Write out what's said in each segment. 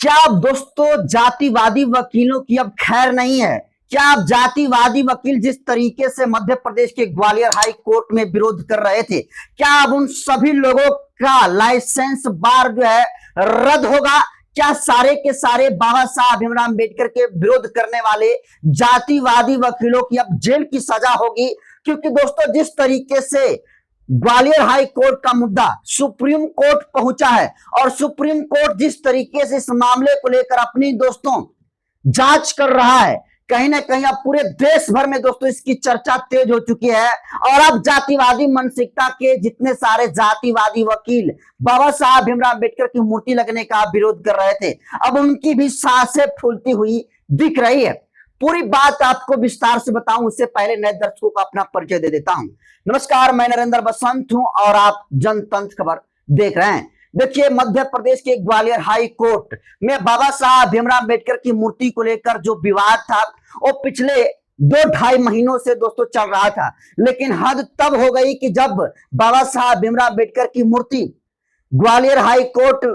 क्या अब दोस्तों जातिवादी वकीलों की अब खैर नहीं है? क्या अब जातिवादी वकील जिस तरीके से मध्य प्रदेश के ग्वालियर हाई कोर्ट में विरोध कर रहे थे, क्या अब उन सभी लोगों का लाइसेंस बार जो है रद्द होगा? क्या सारे के सारे बाबा साहब भीमराव अम्बेडकर के विरोध करने वाले जातिवादी वकीलों की अब जेल की सजा होगी? क्योंकि दोस्तों जिस तरीके से ग्वालियर हाई कोर्ट का मुद्दा सुप्रीम कोर्ट पहुंचा है और सुप्रीम कोर्ट जिस तरीके से इस मामले को लेकर अपनी दोस्तों जांच कर रहा है, कहीं ना कहीं अब पूरे देश भर में दोस्तों इसकी चर्चा तेज हो चुकी है। और अब जातिवादी मानसिकता के जितने सारे जातिवादी वकील बाबा साहब भीमराव अम्बेडकर की मूर्ति लगने का विरोध कर रहे थे, अब उनकी भी सांसें फूलती हुई दिख रही है। पूरी बात आपको विस्तार से बताऊं उससे पहले नए दर्शकों को अपना परिचय दे देता हूं। नमस्कार, मैं नरेंद्र बसंत हूं और आप जनतंत्र खबर देख रहे हैं। देखिए, मध्य प्रदेश के ग्वालियर हाई कोर्ट में बाबा साहब भीमराव अम्बेडकर की मूर्ति को लेकर जो विवाद था वो पिछले 2-2.5 महीनों से दोस्तों चल रहा था। लेकिन हद तब हो गई कि जब बाबा साहब भीमराव अम्बेडकर की मूर्ति ग्वालियर हाई कोर्ट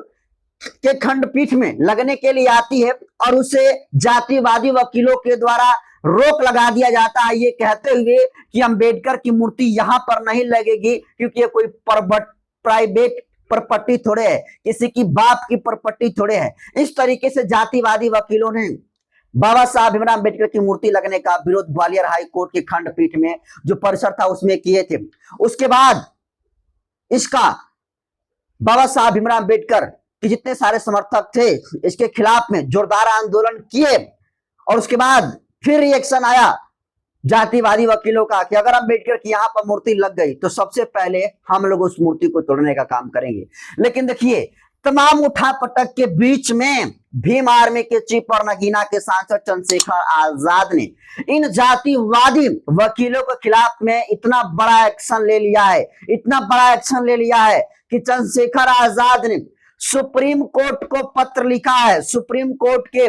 के खंडपीठ में लगने के लिए आती है और उसे जातिवादी वकीलों के द्वारा रोक लगा दिया जाता है, ये कहते हुए कि अंबेडकर की मूर्ति यहां पर नहीं लगेगी क्योंकि ये कोई प्राइवेट प्रॉपर्टी थोड़े है, किसी की बाप की प्रॉपर्टी थोड़े है। इस तरीके से जातिवादी वकीलों ने बाबा साहब भीमराव अम्बेडकर की मूर्ति लगने का विरोध ग्वालियर हाई कोर्ट के खंडपीठ में जो परिसर था उसमें किए थे। उसके बाद इसका बाबा साहब भीमराव अम्बेडकर कि जितने सारे समर्थक थे इसके खिलाफ में जोरदार आंदोलन किए और उसके बाद फिर रिएक्शन आया जातिवादी वकीलों का कि अगर अम्बेडकर की यहाँ पर मूर्ति लग गई तो सबसे पहले हम लोग उस मूर्ति को तोड़ने का काम करेंगे। लेकिन देखिए, तमाम उठापटक के बीच में भीम आर्मी के चीफ और नगीना के सांसद चंद्रशेखर आजाद ने इन जातिवादी वकीलों के खिलाफ में इतना बड़ा एक्शन ले लिया है, इतना बड़ा एक्शन ले लिया है कि चंद्रशेखर आजाद ने सुप्रीम कोर्ट को पत्र लिखा है। सुप्रीम कोर्ट के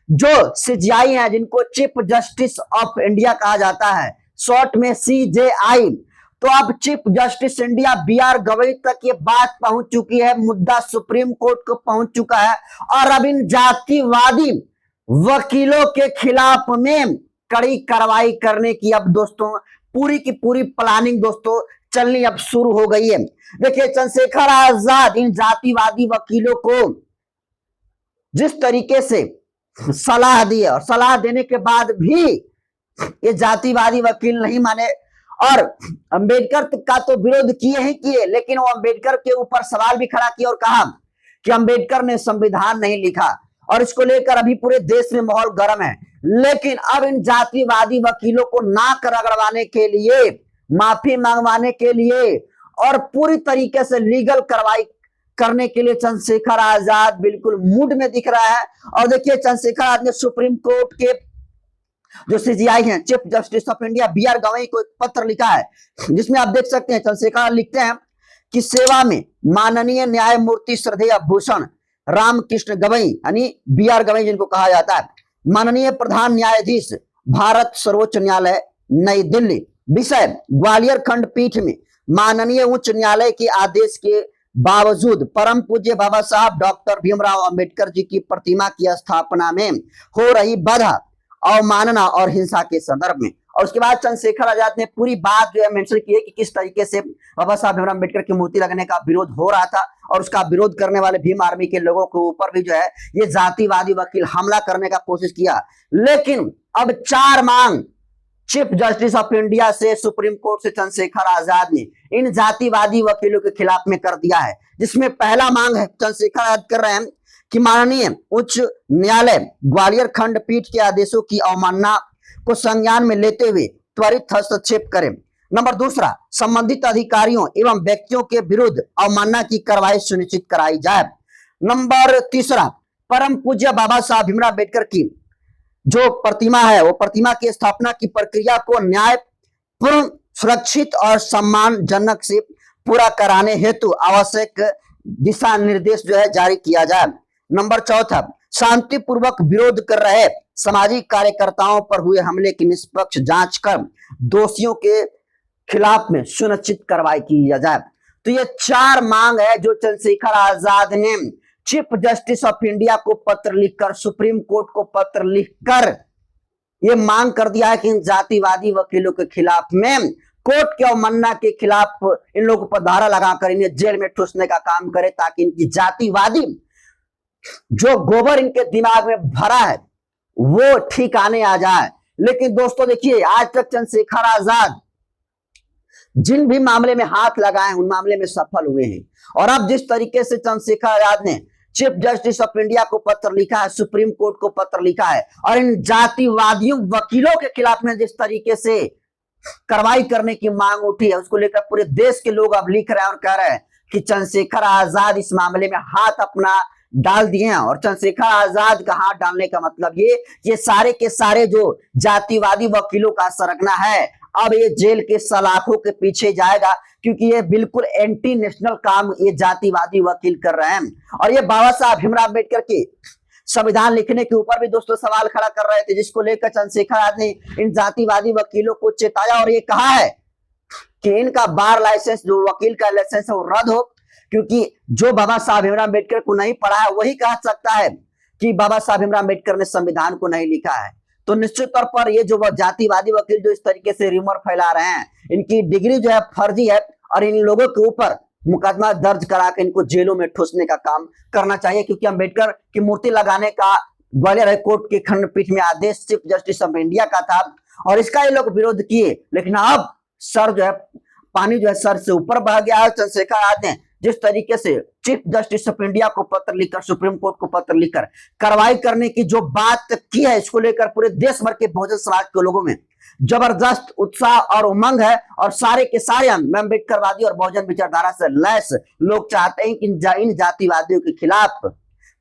जो सीजेआई हैं, जिनको चीफ जस्टिस ऑफ इंडिया कहा जाता है, शॉर्ट में सीजेआई, तो अब chief justice India BR Gavai तक ये बात पहुंच चुकी है, मुद्दा सुप्रीम कोर्ट को पहुंच चुका है और अब इन जातिवादी वकीलों के खिलाफ में कड़ी कार्रवाई करने की अब दोस्तों पूरी की पूरी प्लानिंग दोस्तों चलनी अब शुरू हो गई है। देखिए, चंद्रशेखर आजाद इन जातिवादी वकीलों को जिस तरीके से सलाह दी और सलाह देने के बाद भी ये जातिवादी वकील नहीं माने और अंबेडकर का तो विरोध किए ही किए, लेकिन वो अंबेडकर के ऊपर सवाल भी खड़ा किया और कहा कि अंबेडकर ने संविधान नहीं लिखा और इसको लेकर अभी पूरे देश में माहौल गर्म है। लेकिन अब इन जातिवादी वकीलों को नाक रगड़वाने के लिए, माफी मांगवाने के लिए और पूरी तरीके से लीगल कार्रवाई करने के लिए चंद्रशेखर आजाद बिल्कुल मूड में दिख रहा है। और देखिए, चंद्रशेखर आजाद ने सुप्रीम कोर्ट के जो सीजेआई हैं, chief justice of India BR Gavai को एक पत्र लिखा है, जिसमें आप देख सकते हैं चंद्रशेखर लिखते हैं कि सेवा में माननीय न्यायमूर्ति श्रद्धेय भूषण रामकृष्ण गवई यानी बीआर गवई जिनको कहा जाता है, माननीय प्रधान न्यायाधीश भारत सर्वोच्च न्यायालय नई दिल्ली, विषय ग्वालियर खंडपीठ में माननीय उच्च न्यायालय के आदेश के बावजूद परम पूज्य बाबा साहब डॉक्टर भीमराव अंबेडकर जी की प्रतिमा की स्थापना में हो रही बाधा, अवमानना और हिंसा के संदर्भ में। और उसके बाद चंद्रशेखर आजाद ने पूरी बात जो है मेंशन की है कि किस तरीके से बाबा साहब भीमराव अम्बेडकर की मूर्ति लगने का विरोध हो रहा था और उसका विरोध करने वाले भीम आर्मी के लोगों के ऊपर भी जो है ये जातिवादी वकील हमला करने का कोशिश किया। लेकिन अब 4 मांग चीफ जस्टिस ऑफ इंडिया से सुप्रीम कोर्ट से चंद्रशेखर आजाद ने इन जातिवादी वकीलों के खिलाफ में कर दिया है, जिसमें पहला मांग है चंद्रशेखर आजाद कर रहे हैं कि माननीय उच्च न्यायालय ग्वालियर खंडपीठ के आदेशों की अवमानना को संज्ञान में लेते हुए त्वरित हस्तक्षेप करें। नंबर 2, संबंधित अधिकारियों एवं व्यक्तियों के विरुद्ध अवमानना की कार्रवाई सुनिश्चित कराई जाए। नंबर 3, परम पूज्य बाबा साहब भीमराव अम्बेडकर की जो प्रतिमा है वो प्रतिमा की स्थापना की प्रक्रिया को न्यायपूर्ण, सुरक्षित और सम्मानजनक से पूरा कराने हेतु आवश्यक दिशा निर्देश जो है जारी किया जाए। नंबर 4, शांतिपूर्वक विरोध कर रहे सामाजिक कार्यकर्ताओं पर हुए हमले की निष्पक्ष जांच कर दोषियों के खिलाफ में सुनिश्चित कार्रवाई की जाए। तो ये 4 मांग है जो चंद्रशेखर आजाद ने चीफ जस्टिस ऑफ इंडिया को पत्र लिखकर, सुप्रीम कोर्ट को पत्र लिखकर ये मांग कर दिया है कि इन जातिवादी वकीलों के खिलाफ में, कोर्ट के अवमानना के खिलाफ इन लोगों पर धारा लगाकर इन्हें जेल में ठूसने का काम करे, ताकि इनकी जातिवादी जो गोबर इनके दिमाग में भरा है वो ठिकाने आ जाए। लेकिन दोस्तों देखिए, आज तक चंद्रशेखर आजाद जिन भी मामले में हाथ लगाए उन मामले में सफल हुए हैं। और अब जिस तरीके से चंद्रशेखर आजाद ने चीफ जस्टिस ऑफ इंडिया को पत्र लिखा है, सुप्रीम कोर्ट को पत्र लिखा है, और इन जातिवादियों वकीलों के खिलाफ में जिस तरीके से कार्रवाई करने की मांग उठी है, उसको लेकर पूरे देश के लोग अब लिख रहे हैं और कह रहे हैं कि चंद्रशेखर आजाद इस मामले में हाथ अपना डाल दिए हैं। और चंद्रशेखर आजाद का हाथ डालने का मतलब ये सारे के सारे जो जातिवादी वकीलों का सरगना है, अब ये जेल के सलाखों के पीछे जाएगा, क्योंकि ये बिल्कुल एंटी नेशनल काम ये जातिवादी वकील कर रहे हैं। और ये बाबा साहब भीमराव अम्बेडकर के संविधान लिखने के ऊपर भी दोस्तों सवाल खड़ा कर रहे थे, जिसको लेकर चंद्रशेखर आजाद ने इन जातिवादी वकीलों को चेताया और ये कहा है कि इनका बार लाइसेंस, जो वकील का लाइसेंस है, वो रद्द हो, क्योंकि जो बाबा साहब भीमराव अम्बेडकर को नहीं पढ़ा है वही कह सकता है कि बाबा साहब भीमराव अम्बेडकर ने संविधान को नहीं लिखा है। तो निश्चित तौर पर ये जो जातिवादी वकील जो इस तरीके से रिमर फैला रहे हैं, इनकी डिग्री जो है फर्जी है, और इन लोगों के ऊपर मुकदमा दर्ज करा के इनको जेलों में ठूसने का काम करना चाहिए, क्योंकि अम्बेडकर की मूर्ति लगाने का ग्वालियर हाई कोर्ट की खंडपीठ में आदेश चीफ जस्टिस ऑफ इंडिया का था, और इसका ये लोग विरोध किए। लेकिन अब सर जो है, पानी जो है सर से ऊपर बह गया है। चंद्रशेखर आजाद ने जिस तरीके से चीफ जस्टिस ऑफ इंडिया को पत्र लिखकर, सुप्रीम कोर्ट को पत्र लिखकर कार्रवाई करने की जो बात की है, इसको लेकर पूरे देश भर के बहुजन समाज के लोगों में जबरदस्त उत्साह और उमंग है। और सारे के सारे हम अम्बेडकरवादी और बहुजन विचारधारा से लैस लोग चाहते हैं कि इन जातिवादियों के खिलाफ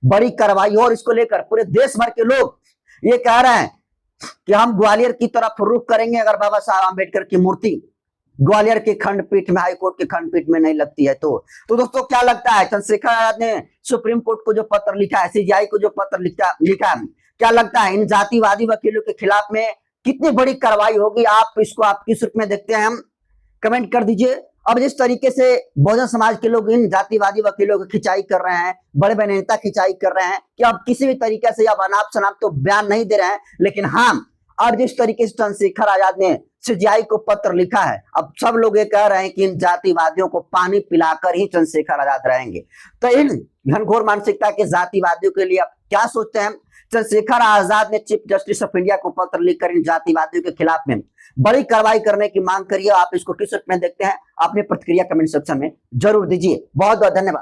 बड़ी कार्रवाई हो। और इसको लेकर पूरे देश भर के लोग ये कह रहे हैं कि हम ग्वालियर की तरफ रुख करेंगे अगर बाबा साहब अम्बेडकर की मूर्ति ग्वालियर के खंडपीठ में, हाईकोर्ट के खंडपीठ में नहीं लगती है। तो दोस्तों क्या लगता है, चंद्रशेखर आजाद ने सुप्रीम कोर्ट को जो पत्र लिखा है, सीजीआई को जो पत्र लिखा है, क्या लगता है इन जातिवादी वकीलों के खिलाफ में कितनी बड़ी कार्रवाई होगी? आप इसको आपकी सुर्ख में देखते हैं, हम कमेंट कर दीजिए। अब जिस तरीके से बहुजन समाज के लोग इन जातिवादी वकीलों की खिंचाई कर रहे हैं, बड़े बड़े नेता खिंचाई कर रहे हैं कि अब किसी भी तरीके से अब अनाप शनाप तो बयान नहीं दे रहे हैं, लेकिन हाँ, अब जिस तरीके से चंद्रशेखर आजाद ने सीजीआई को पत्र लिखा है, अब सब लोग ये कह रहे हैं कि इन जातिवादियों को पानी पिलाकर ही चंद्रशेखर आजाद रहेंगे। तो इन घनघोर मानसिकता के जातिवादियों के लिए आप क्या सोचते हैं? चंद्रशेखर आजाद ने चीफ जस्टिस ऑफ इंडिया को पत्र लिखकर इन जातिवादियों के खिलाफ में बड़ी कार्रवाई करने की मांग करी है। आप इसको किस रूप में देखते हैं? अपनी प्रतिक्रिया कमेंट सेक्शन में जरूर दीजिए। बहुत बहुत धन्यवाद।